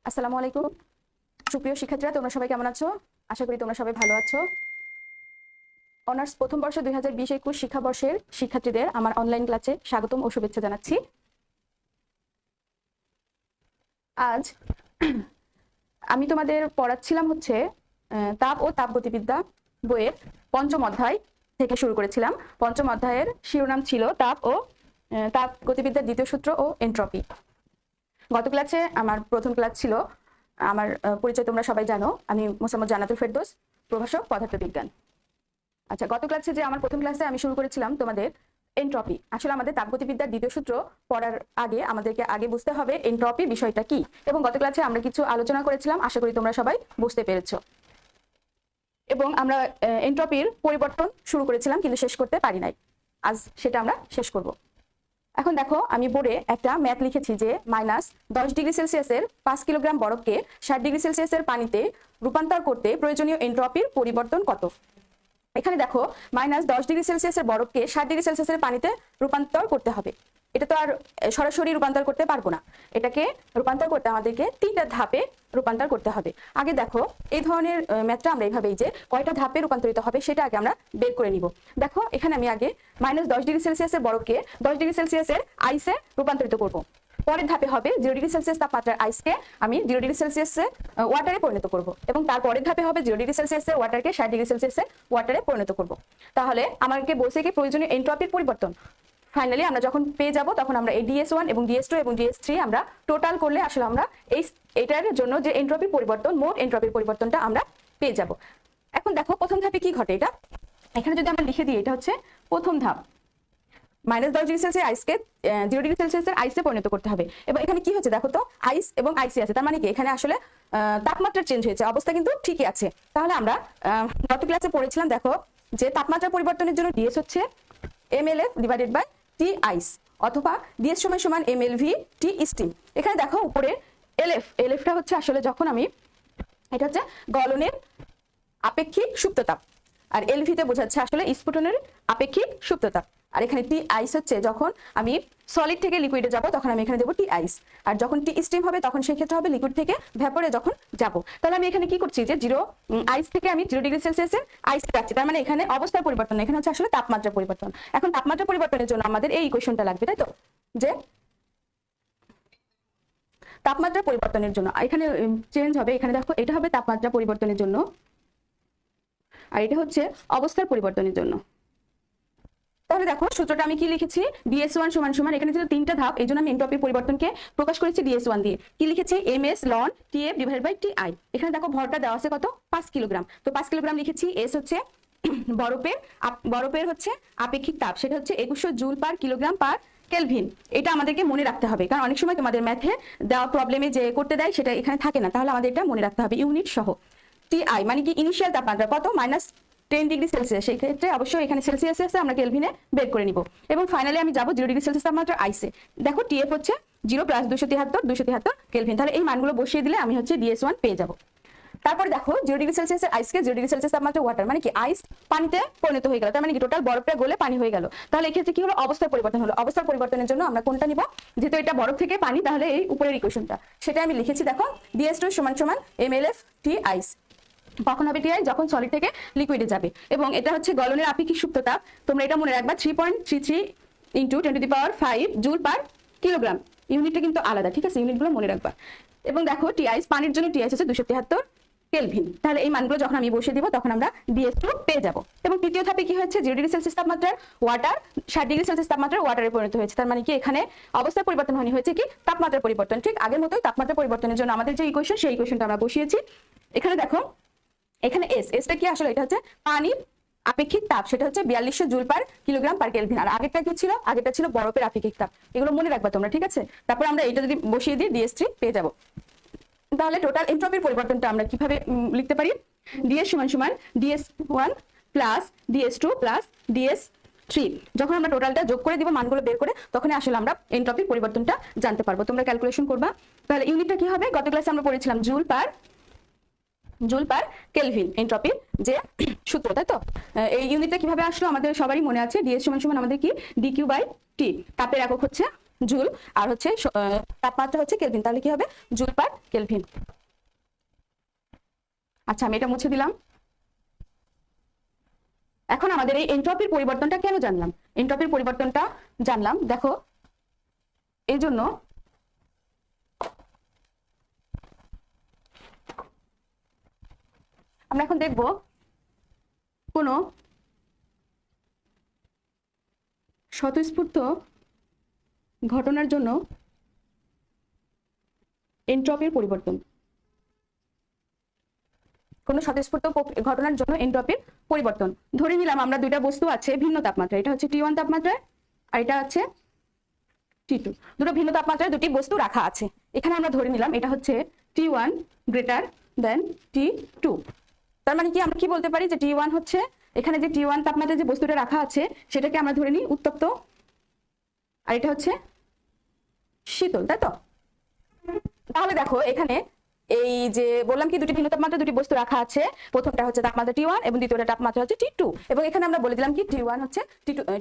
আসসালামু আলাইকুম সুপ্রিয় শিক্ষার্থীরা, তোমরা সবাই কেমন আছো? আশা করি তোমরা সবাই ভালো আছো। অনার্স প্রথম বর্ষ 2020-21 শিক্ষাবর্ষের শিক্ষার্থীদের আমার অনলাইন ক্লাসে স্বাগতম ও শুভেচ্ছা জানাচ্ছি। আজ আমি তোমাদের পড়াচ্ছিলাম হচ্ছে তাপ ও তাপগতিবিদ্যা বইয়ের পঞ্চম অধ্যায় থেকে শুরু করেছিলাম। পঞ্চম অধ্যায়ের শিরোনাম ছিল তাপ ও তাপগতিবিদ্যার দ্বিতীয় সূত্র ও এন্ট্রপি। গত ক্লাসে আমার প্রথম ক্লাস ছিল, আমার পরিচয় তোমরা সবাই জানো, আমি মোসাম্মদ জান্নাতুল ফেরদৌস, প্রভাষক পদার্থবিজ্ঞান। আচ্ছা, গত ক্লাসে যে আমার প্রথম ক্লাসে আমি শুরু করেছিলাম তোমাদের এন্ট্রপি। আসলে আমাদের তাপগতিবিদ্যার দ্বিতীয় সূত্র পড়ার আগে আমাদেরকে আগে বুঝতে হবে এন্ট্রপি বিষয়টা কি, এবং গত ক্লাসে আমরা কিছু আলোচনা করেছিলাম, আশা করি তোমরা সবাই বুঝতে পেরেছো। এবং আমরা এন্ট্রপির পরিবর্তন শুরু করেছিলাম কিন্তু শেষ করতে পারি নাই। আজ সেটা আমরা শেষ করব। এখন দেখো, আমি বোর্ডে একটা ম্যাথ লিখেছি যে -10°C 5 কিলোগ্রাম বরফকে 60°C পানিতে রূপান্তর করতে প্রয়োজনীয় এন্ট্রপির পরিবর্তন কত। এখানে দেখো, -10°C বরফকে 60°C পানিতে রূপান্তর করতে হবে। এটা তো আর সরাসরি রূপান্তর করতে পারবো না, এটাকে রূপান্তর করতে আমাদেরকে 3টা ধাপে রূপান্তর করতে হবে। আগে দেখো, এই ধরনের ম্যাথটা আমরা এইভাবেই যে কয়টা ধাপে রূপান্তরিত হবে সেটা আগে আমরা বের করে নিব। দেখো, এখানে আমি আগে -10°C বরফকে 10°C আইসে রূপান্তরিত করব। পরের ধাপে হবে 0°C তাপমাত্রার আইসকে আমি 0°C ওয়াটারে পরিণত করব, এবং তারপরের ধাপে হবে 0°C ওয়াটারকে 60°C ওয়াটারে পরিণত করব। তাহলে আমাকে বলছে কি প্রয়োজনীয় এন্ট্রপির পরিবর্তন। ফাইনালি আমরা যখন পেয়ে যাব তখন আমরা এই DS1 এবং DS2 এবং DS3 আমরা টোটাল করলে আসলে আমরা এটার জন্য যে এন্ট্রপির পরিবর্তন, মোট এন্ট্রপির পরিবর্তনটা আমরা পেয়ে যাব। এখন দেখো প্রথম ধাপে কি ঘটে, এটা এখানে যদি আমরা লিখে দিই, এটা হচ্ছে প্রথম ধাপ। -10°C আইসকে 0°C আইসে পরিণত করতে হবে। এবং এখানে কি হচ্ছে দেখো তো, আইস এবং আইসি আছে, তার মানে কি এখানে আসলে তাপমাত্রা চেঞ্জ হয়েছে, অবস্থা কিন্তু ঠিকই আছে। তাহলে আমরা গত ক্লাসে পড়েছিলাম, দেখো যে তাপমাত্রা পরিবর্তনের জন্য DS হচ্ছে mLF ডিভাইডেড বাই T আইস, অথবা DS = mLV T স্টিম। এখানে দেখো উপরে এলএফটা হচ্ছে আসলে যখন আমি, এটা হচ্ছে গলনের আপেক্ষিক সুপ্ততাপ, আর এলভিতে বোঝাচ্ছে আসলে স্ফুটনের আপেক্ষিক সুপ্ততাপ। আর এখানে টি আইস হচ্ছে যখন আমি সলিড থেকে লিকুইডে যাব তখন আমি এখানে দেবো টি আইস, আর যখন টি স্টিম হবে তখন সেই ক্ষেত্রে হবে লিকুইড থেকে ভ্যাপরে যখন যাব। তাহলে আমি এখানে কি করছি যে আইস থেকে আমি 0°C আইস রাখছি, তার মানে এখানে অবস্থার পরিবর্তন, এখানে হচ্ছে আসলে তাপমাত্রা পরিবর্তন। এখন তাপমাত্রা পরিবর্তনের জন্য আমাদের এই ইকুয়েশনটা লাগবে, তাই তো, যে তাপমাত্রা পরিবর্তনের জন্য এখানে চেঞ্জ হবে। এখানে দেখো, এটা হবে তাপমাত্রা পরিবর্তনের জন্য, আর এটা হচ্ছে অবস্থার পরিবর্তনের জন্য। তাহলে দেখো সূত্রটা আমি কি লিখেছি, DS1 = এখানে ছিল 3টা ধাপ, এই জন্য আমি এন্ট্রপির পরিবর্তনকে প্রকাশ করেছি DS1 দিয়ে। কি লিখেছি, MS ln TF divided by TI। এখানে দেখো ভরটা দেওয়া আছে কত, 5 কিলোগ্রাম, তো 5 কিলোগ্রাম লিখেছি। S হচ্ছে বরফের হচ্ছে আপেক্ষিক তাপ, সেটা হচ্ছে 2100 joule per kilogram per kelvin. এটা আমাদেরকে মনে রাখতে হবে, কারণ অনেক সময় তোমাদের ম্যাথে দেওয়া প্রবলেমে যে করতে দেয় সেটা এখানে থাকে না, তাহলে আমাদের এটা মনে রাখতে হবে ইউনিট সহ। TI মানে কি ইনিশিয়াল তাপমাত্রা কত, -10°C, সেই ক্ষেত্রে অবশ্যই এখানে সেলসিয়াস আছে, আমরা কেলভিনে বের করে নিব। এবং ফাইনালি আমি যাব 0°C তাপমাত্রা আইসে। দেখো TF হচ্ছে 0 + 273 কেলভিন। তাহলে এই মানগুলো বসিয়ে দিলে আমি হচ্ছে DS1 পেয়ে যাব। তারপর দেখো 0°C আইসকে 0°C তাপমাত্রা ওয়াটার, মানে কি আইস পানিতে পরিণত হয়ে গেল, তার মানে কি টোটাল বরফটা গলে পানি হয়ে গেল। তাহলে এক্ষেত্রে কি হলো, অবস্থার পরিবর্তন হলো। অবস্থার পরিবর্তনের জন্য আমরা কোনটা নিব, যেহেতু এটা বরফ থেকে পানি, তাহলে এই উপরের ইকুয়েশনটা সেটা আমি লিখেছি। দেখো DS2 = mLF T আইস, কখন হবে TI, যখন সলিড থেকে লিকুইডে যাবে। এবং এটা হচ্ছে গলনের আপেক্ষিক সুপ্ততাপ, তোমরা এটা মনে রাখবা 3.33 × 10⁵ জুল পার কিলোগ্রাম। ইউনিটটা কিন্তু আলাদা, ঠিক আছে, ইউনিটগুলো মনে রাখবা। এবং দেখো TI পানির জন্য TI হচ্ছে 273 কেলভিন। তাহলে এই মানগুলো যখন আমি বসিয়ে দিব তখন আমরা DS2 পেয়ে যাব। এবং তৃতীয় ধাপে কি হচ্ছে, 0°C তাপমাত্রার ওয়াটার 60°C তাপমাত্রার ওয়াটারে পরিণত হয়েছে, তার মানে কি এখানে অবস্থার পরিবর্তন হয়েছে কি তাপমাত্রার পরিবর্তন। ঠিক আগের মতোই তাপমাত্রা পরিবর্তনের জন্য আমাদের যে ইকুয়েশন, সেই ইকুয়েশনটা আমরা বসিয়েছি। এখানে দেখো, এখানে এসটা কি আসলে, এটা হচ্ছে পানির আপেক্ষিক তাপ, সেটা হচ্ছে 4200 joule per kilogram per kelvin. আর আগেরটা কি ছিল, আগেরটা ছিল বরফের আপেক্ষিক তাপ। এগুলো মনে রাখবা তোমরা, ঠিক আছে। তারপর আমরা এটা যদি বসিয়ে দিই DS3 পেয়ে যাব। তাহলে টোটাল এন্ট্রপির পরিবর্তনটা আমরা কিভাবে লিখতে পারি, DS = DS1 + DS2 + DS3। যখন আমরা টোটালটা যোগ করে দিব মানগুলো বের করে, তখন আসলে আমরা এন্ট্রপির পরিবর্তনটা জানতে পারবো। তোমরা ক্যালকুলেশন করবা। তাহলে ইউনিটটা কি হবে, গত ক্লাসে আমরা পড়েছিলাম জুল পার কেলভিন এন্ট্রপির যে সূত্র, তাই তো। এই ইউনিটটা কিভাবে আসলো আমাদের সবারই মনে আছে, DS = আমাদের কি DQ/T, তাপের একক হচ্ছে জুল, আর হচ্ছে তাপমাত্রা হচ্ছে কেলভিন, তাহলে কি হবে জুল পার কেলভিন। আচ্ছা আমি এটা মুছে দিলাম। এখন আমাদের এই এন্ট্রপির পরিবর্তনটা কেন জানলাম? এন্ট্রপির পরিবর্তনটা জানলাম দেখো এই জন্য আমরা এখন দেখব কোনো স্বতঃস্ফূর্ত ঘটনার জন্য এন্ট্রপির পরিবর্তন। কোনো স্বতঃস্ফূর্ত ঘটনার জন্য এন্ট্রপির পরিবর্তন। ধরে নিলাম আমরা দুইটা বস্তু আছে ভিন্ন তাপমাত্রা, এটা হচ্ছে T1 তাপমাত্রায় আর এটা হচ্ছে T2। দুটো ভিন্ন তাপমাত্রায় দুটি বস্তু রাখা আছে। এখানে আমরা ধরে নিলাম এটা হচ্ছে T1 গ্রেটার দেন T2। তার মানে কি আমরা কি বলতে পারি যে T1 হচ্ছে এখানে যে T1 তাপমাত্রায় যে বস্তুটা রাখা আছে সেটাকে আমরা ধরে নিই উত্তপ্ত, আর এটা হচ্ছে শীতল, তাই তো? তাহলে দেখো এখানে এই যে বললাম কি দুটি ভিন্ন তাপমাত্রা দুটি বস্তু রাখা আছে, প্রথমটা হচ্ছে তাপমাত্রা T1 এবং দ্বিতীয়টা তাপমাত্রা হচ্ছে T2, এবং এখানে আমরা বলে দিলাম কি T1 হচ্ছে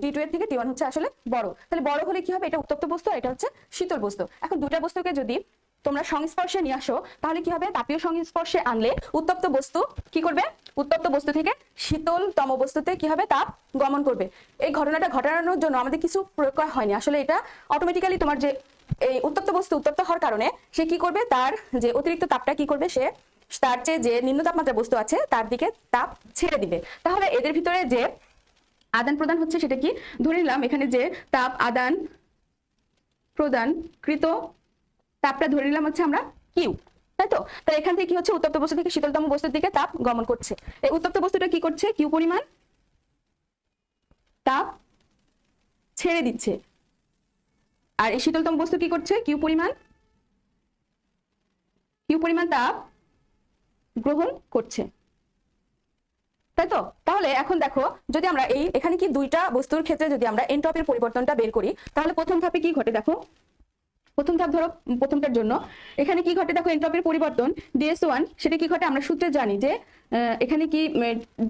T2 এর থেকে T1 হচ্ছে আসলে বড়। তাহলে বড় হলে কি হবে, এটা উত্তপ্ত বস্তু আর এটা হচ্ছে শীতল বস্তু। এখন দুটা বস্তুকে যদি তোমরা সংস্পর্শে নিয়ে আসো তাহলে কি হবে, তাপীয় সংস্পর্শে আনলে উত্তপ্ত বস্তু কি করবে, উত্তপ্ত বস্তু থেকে শীতলতম বস্তুতে কি হবে, তাপ গমন করবে। এই ঘটনাটা ঘটানোর জন্য আমাদের কিছু প্রয়োগ করা হয়নি, আসলে এটা অটোমেটিক্যালি তোমার যে এই উত্তপ্ত বস্তু উত্তপ্ত হওয়ার কারণে সে কি করবে, তার যে অতিরিক্ত তাপটা কি করবে, সে তার চেয়ে যে নিম্ন তাপমাত্রা বস্তু আছে তার দিকে তাপ ছেড়ে দিবে। তাহলে এদের ভিতরে যে আদান প্রদান হচ্ছে সেটা কি, ধরে নিলাম এখানে যে তাপ আদান প্রদান কৃত তাপটা ধরে নিলাম হচ্ছে আমরা কিউ, তাই তো? তাহলে এখান থেকে কি হচ্ছে, উত্তপ্ত বস্তু থেকে শীতলতম বস্তুর দিকে তাপ গমন করছে। এই উত্তপ্ত বস্তুটা কি করছে, কিউ পরিমাণ তাপ ছেড়ে দিচ্ছে, আর এই শীতলতম বস্তু কি করছে, কিউ পরিমাণ তাপ গ্রহণ করছে, তাই তো? তাহলে এখন দেখো যদি আমরা এখানে কি দুইটা বস্তুর ক্ষেত্রে যদি আমরা এন্ট্রপির পরিবর্তনটা বের করি তাহলে প্রথম ধাপে কি ঘটে দেখো, প্রথম ধাপ ধরো প্রথমটার জন্য এখানে কি ঘটে দেখো, এন্ট্রপির পরিবর্তন DS1 সেটা কি ঘটে, আমরা সূত্রে জানি যে এখানে কি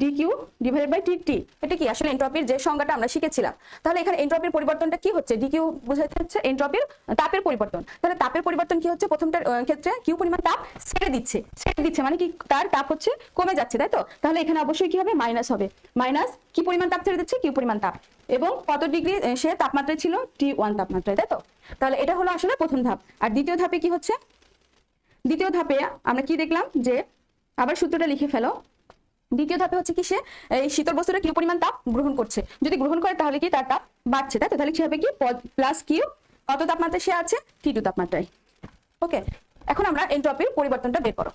dQ ডিভাইডেড বাই TT, এটা কি আসলে এন্ট্রপির যে সংজ্ঞাটা আমরা শিখেছিলাম। তাহলে এখানে এন্ট্রপির পরিবর্তনটা কি হচ্ছে, dQ বোঝাতে হচ্ছে এন্ট্রপির তাপের পরিবর্তন। তাহলে তাপের পরিবর্তন কি হচ্ছে, প্রথমটার ক্ষেত্রে কিউ পরিমাণ তাপ ছেড়ে দিচ্ছে মানে কি তার তাপ হচ্ছে কমে যাচ্ছে, তাই তো? তাহলে এখানে অবশ্যই কি হবে, মাইনাস হবে, মাইনাস কি পরিমাণ তাপ ছেড়ে দিচ্ছে, কিউ পরিমাণ তাপ, এবং কত ডিগ্রি সে তাপমাত্রায় ছিল, T1 তাপমাত্রায়, তাই তো? তাহলে এটা হলো আসলে প্রথম ধাপ। আর দ্বিতীয় ধাপে কি হচ্ছে, দ্বিতীয় ধাপে আমরা কি দেখলাম যে আবার সূত্রটা লিখে ফেলো। দ্বিতীয় ধাপে হচ্ছে কি, সে এই শীতল বস্তুটা কি পরিমাণ তাপ গ্রহণ করছে, যদি গ্রহণ করে তাহলে কি তার তাপ বাড়ছে, তাই তো? তাহলে কি হবে কি প্লাস কিউ, কত তাপমাত্রায় সে আছে, T2 তাপমাত্রায়। ওকে, এখন আমরা এন্ট্রপির পরিবর্তনটা বের করো।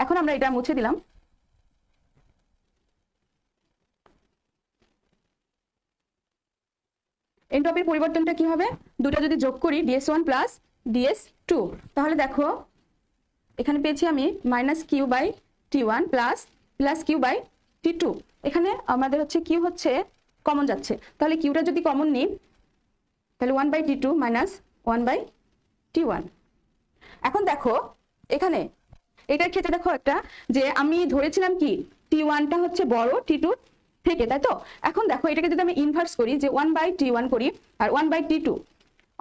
এখন আমরা এটা মুছে দিলাম। এন্ট্রপির পরিবর্তনটা কি হবে, দুটো যদি যোগ করি DS1 প্লাস DS2, তাহলে দেখো এখানে পেয়েছি আমি minus q by T1 plus q by T2। এখানে আমাদের হচ্ছে কিউ হচ্ছে কমন যাচ্ছে, তাহলে কিউটা যদি কমন নিই তাহলে 1/T2 মাইনাস 1/T1। এখন দেখো এখানে এটার ক্ষেত্রে দেখো একটা যে আমি ধরেছিলাম কি T1টা হচ্ছে বড় T2 থেকে, তাই তো? এখন দেখো এটাকে যদি আমি ইনভার্স করি যে 1/T1 করি আর 1/T2,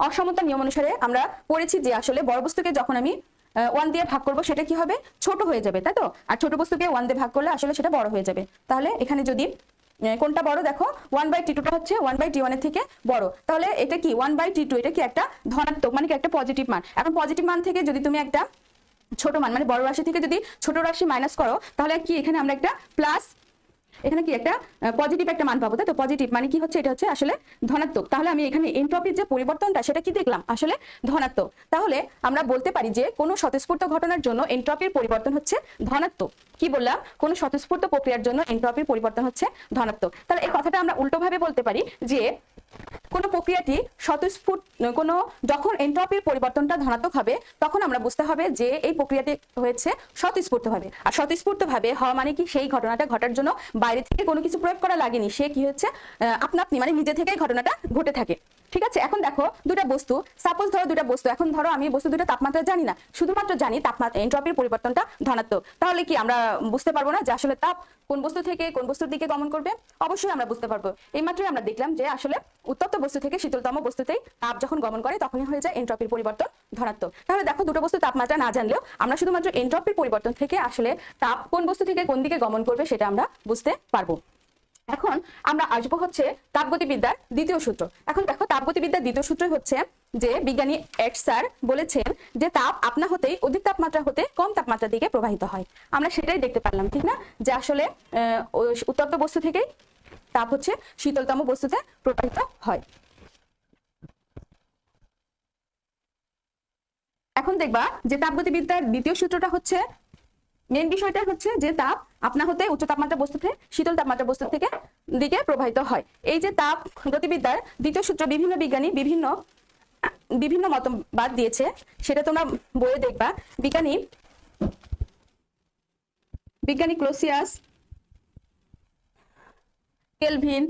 অসমতা নিয়ম অনুসারে আমরা পড়েছি যে আসলে বড় বস্তুকে যখন আমি 1 দিয়ে ভাগ করব সেটা কি হবে, ছোট হয়ে যাবে, তাই তো? আর ছোট বস্তুকে 1 দিয়ে ভাগ করলে আসলে সেটা বড় হয়ে যাবে। তাহলে এখানে যদি কোনটা বড় দেখো, 1/T2টা হচ্ছে 1/T1 এর থেকে বড়, তাহলে এটা কি 1/T2, এটা কি একটা ধনাত্মক মানে কি একটা পজিটিভ মান। এখন পজিটিভ মান থেকে যদি তুমি একটা ছোট মান মানে বড় রাশি থেকে যদি ছোট রাশি মাইনাস করো তাহলে কি এখানে আমরা একটা প্লাস, এখানে কি একটা পজিটিভ একটা মান পাবো, তাই তো? পজিটিভ মানে কি হচ্ছে, এটা হচ্ছে আসলে ধনাত্মক। তাহলে আমি এখানে এন্ট্রপির যে পরিবর্তনটা সেটা কি দেখলাম, আসলে ধনাত্মক। তাহলে আমরা বলতে পারি যে কোনো স্বতঃস্ফূর্ত ঘটনার জন্য এন্ট্রপির পরিবর্তন হচ্ছে ধনাত্মক। কি বললাম, কোনো স্বতঃস্ফূর্ত প্রক্রিয়ার জন্য এন্ট্রপির পরিবর্তন হচ্ছে ধনাত্মক। তাহলে এই কথাটা আমরা উল্টোভাবে বলতে পারি যে কোন প্রক্রিয়াটি যখন এন্ট্রপির পরিবর্তনটা ধনাত্মক হবে তখন আমরা বুঝতে হবে যে এই প্রক্রিয়াটি হয়েছে স্বতঃস্ফূর্তভাবে। আর স্বতঃস্ফূর্তভাবে হওয়া মানে কি, সেই ঘটনাটা ঘটার জন্য বাইরে থেকে কোনো কিছু প্রয়োগ করা লাগেনি, সে কি হচ্ছে আপনা আপনি মানে নিজে থেকেই ঘটনাটা ঘটে থাকে। ঠিক আছে, এখন দেখো দুটা বস্তু, সাপোজ ধরো দুটা বস্তু, এখন ধরো আমি বস্তু দুটো তাপমাত্রা জানি না, শুধুমাত্র জানি তাপমাত্রা এন্ট্রপির পরিবর্তনটা ধনাত্মক, তাহলে কি আমরা বুঝতে পারবো না যে আসলে তাপ কোন বস্তু থেকে কোন বস্তুর দিকে গমন করবে? অবশ্যই আমরা বুঝতে পারবো। এইমাত্রই আমরা দেখলাম যে আসলে উত্তপ্ত বস্তু থেকে শীতলতম বস্তুতেই তাপ যখন গমন করে তখনই হয়ে যায় এন্ট্রপির পরিবর্তন ধনাত্মক। তাহলে দেখো দুটো বস্তুর তাপমাত্রা না জানলেও আমরা শুধুমাত্র এন্ট্রপির পরিবর্তন থেকে আসলে তাপ কোন বস্তু থেকে কোন দিকে গমন করবে সেটা আমরা বুঝতে পারবো। এখন আমরা আসবো হচ্ছে তাপগতিবিদ্যার দ্বিতীয় সূত্র। এখন দেখো তাপগতিবিদ্যার দ্বিতীয় সূত্র হচ্ছে যে বিজ্ঞানী এক্স স্যার বলেছেন যে তাপ আপনা হতেই অধিক তাপমাত্রা হতে কম তাপমাত্রার দিকে প্রবাহিত হয়। আমরা সেটাই দেখতে পারলাম, ঠিক না, যে আসলে উত্তপ্ত বস্তু থেকেই তাপ হচ্ছে শীতলতম বস্তুতে প্রবাহিত হয়। এখন দেখবা যে তাপগতিবিদ্যার দ্বিতীয় সূত্রটা হচ্ছে, মেন বিষয়টা হচ্ছে যে তাপ আপনা হতে উচ্চ তাপমাত্রা বস্তু থেকে শীতল তাপমাত্রা বস্তু থেকে দিকে প্রবাহিত হয়। এই যে তাপ গতিবিদ্যার দ্বিতীয় সূত্র বিভিন্ন বিজ্ঞানী বিভিন্ন মতবাদ দিয়েছে, সেটা তোমরা বইয়ে দেখবা। বিজ্ঞানী ক্লোসিয়াস, কেলভিন,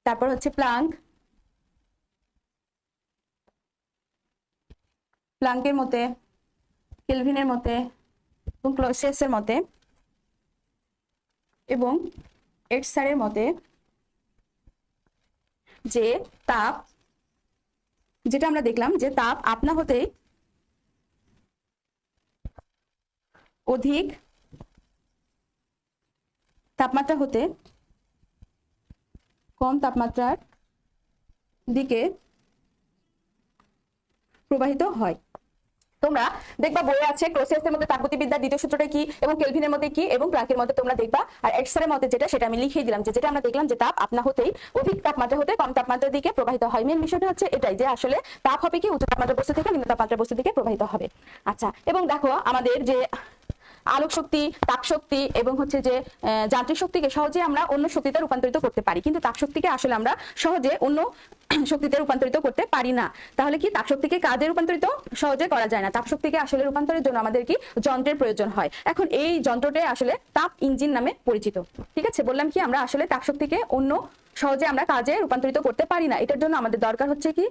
তারপর হচ্ছে প্লাঙ্কের মতে, কেলভিনের মতে এবং ক্লোসিয়াসের মতে এবং এটসারের মতে যে তাপ, যেটা আমরা দেখলাম যে তাপ আপনা হতেই অধিক তাপমাত্রা হতে কম তাপমাত্রার দিকে প্রবাহিত হয়। তোমরা দেখবা বইয়ে আছে ক্লোসিয়াসের মধ্যে তাপগতিবিদ্যার দ্বিতীয় সূত্রটা কি এবং কেলভিনের মধ্যে কি এবং প্লাঙ্কের মধ্যে তোমরা দেখবা। আর এটসারের মধ্যে যেটা, সেটা আমি লিখিয়ে দিলাম, যে যেটা আমরা দেখলাম যে তাপ আপনা হতেই অধিক তাপমাত্রা হতে কম তাপমাত্রার দিকে প্রবাহিত হয়। মেন বিষয়টা হচ্ছে এটাই যে আসলে তাপ হবে কি উচ্চ তাপমাত্রা বস্তু থেকে নিম্ন তাপমাত্রা বস্তু দিকে প্রবাহিত হবে। আচ্ছা, এবং দেখো আমাদের যে আলোক শক্তি, তাপ শক্তি এবং হচ্ছে যে যান্ত্রিক শক্তিকে সহজে আমরা অন্য শক্তিতে রূপান্তরিত করতে পারি, কিন্তু তাপ শক্তিকে আসলে আমরা সহজে অন্য শক্তিতে রূপান্তরিত করতে পারি না। তাহলে কি তাপ শক্তিকে কাজে রূপান্তরিত সহজে করা যায় না। তাপ শক্তিকে আসলে রূপান্তরের জন্য আমাদের কি যন্ত্রের প্রয়োজন হয়। এখন এই যন্ত্রটাই আসলে তাপ ইঞ্জিন নামে পরিচিত। ঠিক আছে, বললাম কি আমরা আসলে তাপ শক্তিকে অন্য সহজে আমরা কাজে রূপান্তরিত করতে পারি না। এটার জন্য আমাদের দরকার হচ্ছে কি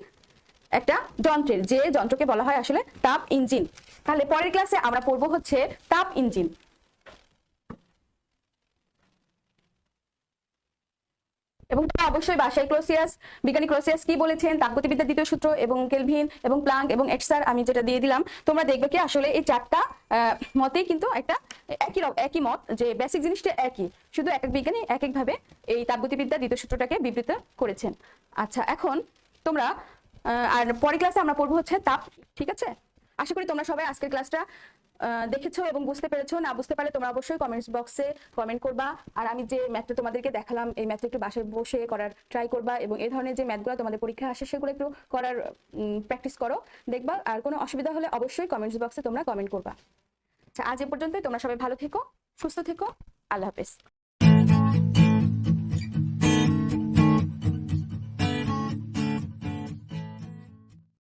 একটা যন্ত্রের, যে যন্ত্রকে বলা হয় আসলে তাপ ইঞ্জিন। তাহলে পরের ক্লাসে আমরা পড়বো হচ্ছে তাপ ইঞ্জিন। এবং তোমরা অবশ্যই বাসায় বিজ্ঞানী ক্লোসিয়াস কি বলেছেন, তাপগতিবিদ্যার দ্বিতীয় সূত্র এবং কেলভিন এবং প্লাঙ্ক এবং এটসার আমি যেটা দিয়ে দিলাম, তোমরা দেখবে কি আসলে এই চারটা মতেই কিন্তু একটা একই মত, যে বেসিক জিনিসটা একই, শুধু এক এক বিজ্ঞানী এক এক ভাবে এই তাপগতিবিদ্যার দ্বিতীয় সূত্রটাকে বিবৃত করেছেন। আচ্ছা, এখন তোমরা আর পরের ক্লাসে আমরা পড়বো হচ্ছে তাপ। ঠিক আছে, আশা করি তোমরা সবাই আজকের ক্লাসটা দেখেছো এবং বুঝতে পেরেছো। না বুঝতে পারলে তোমরা অবশ্যই কমেন্টস বক্সে কমেন্ট করবা। আর আমি যে ম্যাথটা তোমাদেরকে দেখালাম, এই ম্যাথটা একটু বাসায় বসে করার ট্রাই করবা এবং এই ধরনের যে ম্যাথগুলো তোমাদের পরীক্ষা আসে সেগুলো একটু করার প্র্যাকটিস করো, দেখবা। আর কোনো অসুবিধা হলে অবশ্যই কমেন্টস বক্সে তোমরা কমেন্ট করবা। আচ্ছা, আজ এ পর্যন্তই। তোমরা সবাই ভালো থেকো, সুস্থ থেকো। আল্লাহ হাফেজ।